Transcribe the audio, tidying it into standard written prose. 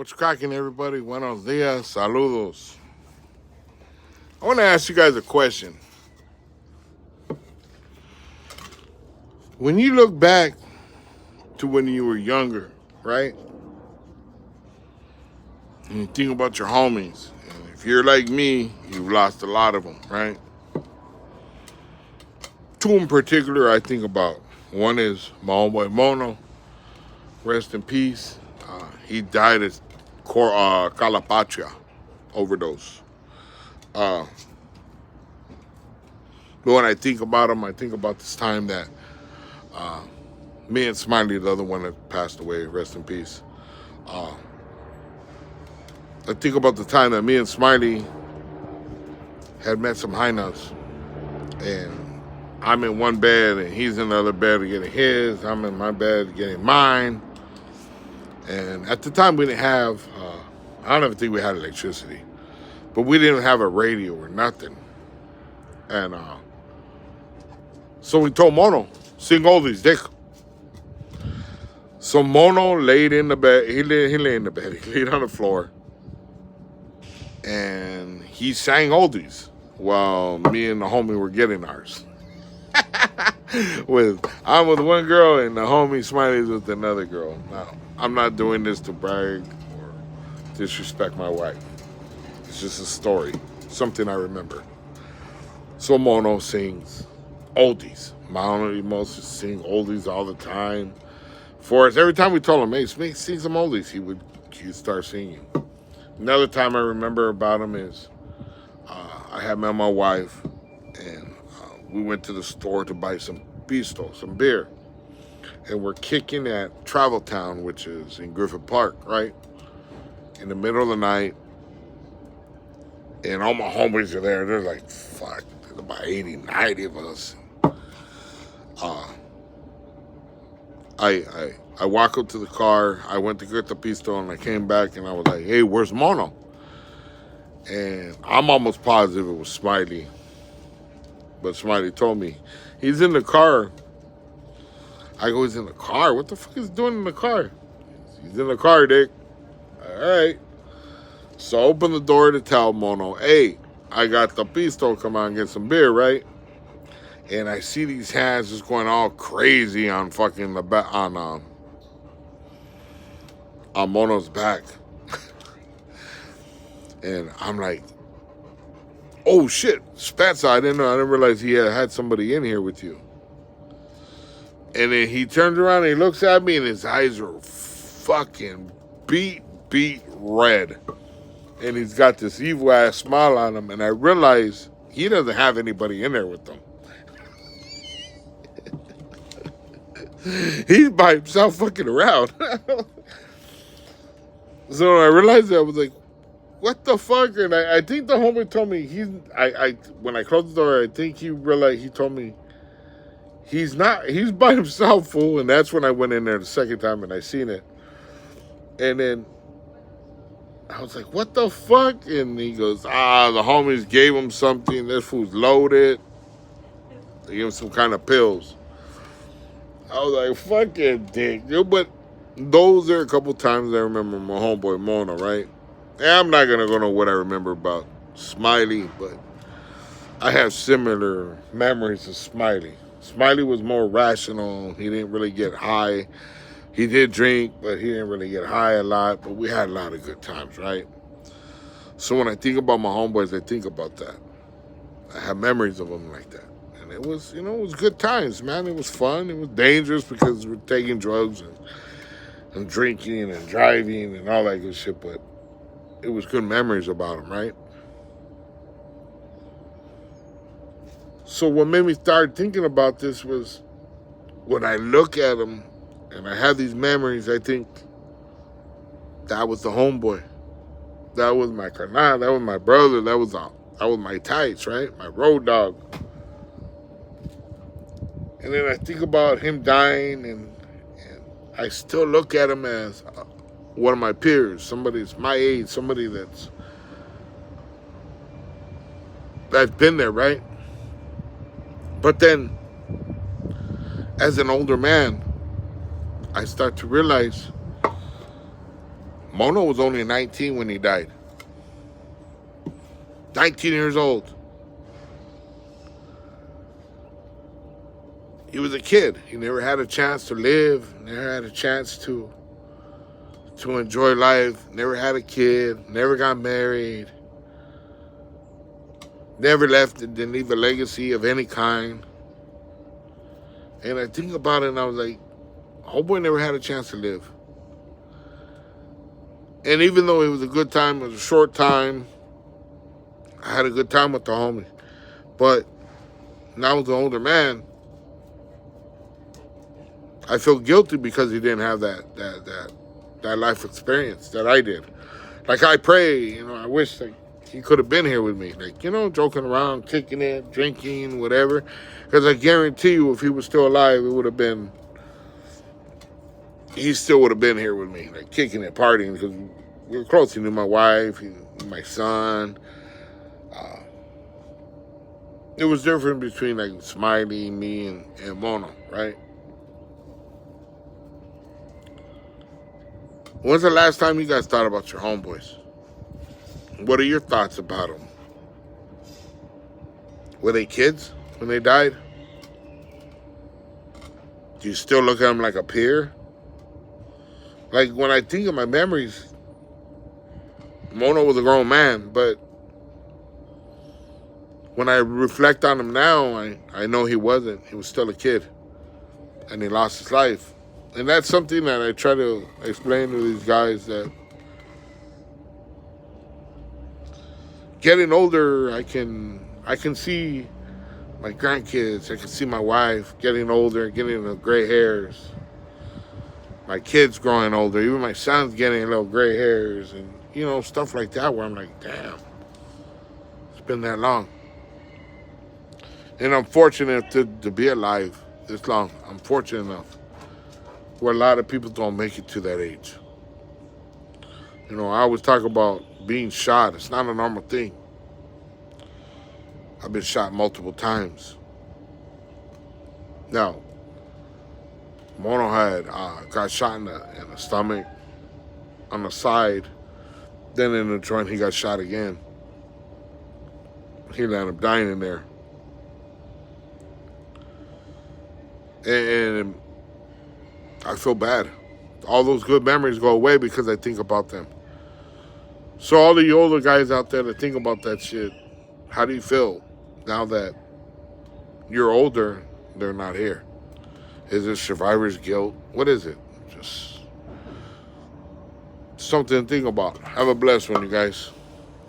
What's cracking, everybody? Buenos dias, saludos. I want to ask you guys a question. When you look back to when you were younger, right? And you think about your homies. And if you're like me, you've lost a lot of them, right? Two in particular I think about. One is my homeboy Mono. Rest in peace. He died at Calapatria overdose. But when I think about him, I think about this time that me and Smiley, the other one that passed away, rest in peace. I think about the time that me and Smiley had met some high nuts. And I'm in one bed and he's in the other bed getting his. I'm in my bed getting mine. And at the time we didn't have, I don't even think we had electricity. But we didn't have a radio or nothing. And so we told Mono, sing oldies, dick. So Mono laid in the bed. He lay in the bed. He laid on the floor. And he sang oldies while me and the homie were getting ours. I'm with one girl and the homie Smiley's with another girl. Now, I'm not doing this to brag or disrespect my wife. It's just a story, something I remember. So Mono sings oldies. Mono mostly sing oldies all the time. For us, every time we told him, hey, sing some oldies, he'd start singing. Another time I remember about him is I had met my wife and we went to the store to buy some pisto, some beer. And we're kicking at Travel Town, which is in Griffith Park, right? In the middle of the night. And all my homies are there. There's like, there's about 80, 90 of us. I walk up to the car. I went to get the pisto and I came back and I was like, hey, where's Mono? And I'm almost positive it was Smiley. But Smiley told me, he's in the car. I go, he's in the car? What the fuck is he doing in the car? He's in the car, Dick. All right. So I open the door to tell Mono, hey, I got the pisto, come on, get some beer, right? And I see these hands just going all crazy on fucking on Mono's back. And I'm like, oh shit, Spatza, I didn't realize he had somebody in here with you. And then he turns around and he looks at me and his eyes are fucking beat red. And he's got this evil ass smile on him. And I realize he doesn't have anybody in there with him. He's by himself fucking around. So I realized that, I was like, what the fuck? And I think the homie told me, when I closed the door, I think he realized, he told me, he's by himself, fool. And that's when I went in there the second time and I seen it. And then I was like, what the fuck? And he goes, the homies gave him something. This fool's loaded. They gave him some kind of pills. I was like, fucking dick. But those are a couple times I remember my homeboy Mono, right? And I'm not going to go into what I remember about Smiley, but I have similar memories of Smiley. Smiley was more rational. He didn't really get high. He did drink, but he didn't really get high a lot. But we had a lot of good times, right? So when I think about my homeboys, I think about that. I have memories of them like that. And it was, it was good times, man. It was fun. It was dangerous because we're taking drugs and drinking and driving and all that good shit. But it was good memories about them, right? So what made me start thinking about this was when I look at them and I have these memories, I think that was the homeboy. That was my carnal. That was my brother. That was my tights, right? My road dog. And then I think about him dying, and I still look at him as one of my peers, somebody that's my age, somebody that's been there, right? But then, as an older man, I start to realize Mono was only 19 when he died. 19 years old. He was a kid. He never had a chance to live, never had a chance to enjoy life, never had a kid, never got married, never left, didn't leave a legacy of any kind. And I think about it and I was like, homeboy never had a chance to live. And even though it was a good time, it was a short time, I had a good time with the homie. But now as an older man, I feel guilty because he didn't have that life experience that I did. Like I pray, I wish like he could have been here with me. Like, joking around, kicking it, drinking, whatever. Because I guarantee you if he was still alive, he still would have been here with me. Like kicking it, partying, because we were close. He knew my wife, he knew my son. It was different between like Smiley, me, and Mono, right? When's the last time you guys thought about your homeboys? What are your thoughts about them? Were they kids when they died? Do you still look at them like a peer? Like when I think of my memories, Mono was a grown man, but when I reflect on him now, I know he wasn't. He was still a kid. And he lost his life. And that's something that I try to explain to these guys, that getting older, I can see my grandkids, I can see my wife getting older, getting the gray hairs. My kids growing older, even my son's getting little gray hairs and, stuff like that where I'm like, damn, it's been that long. And I'm fortunate to be alive this long. I'm fortunate enough where a lot of people don't make it to that age. I always talk about being shot. It's not a normal thing. I've been shot multiple times. Now, Mono had got shot in the stomach, on the side, then in the joint he got shot again. He ended up dying in there. And I feel bad. All those good memories go away because I think about them. So all the older guys out there that think about that shit, how do you feel now that you're older, they're not here? Is it survivor's guilt? What is it? Just something to think about. Have a blessed one, you guys.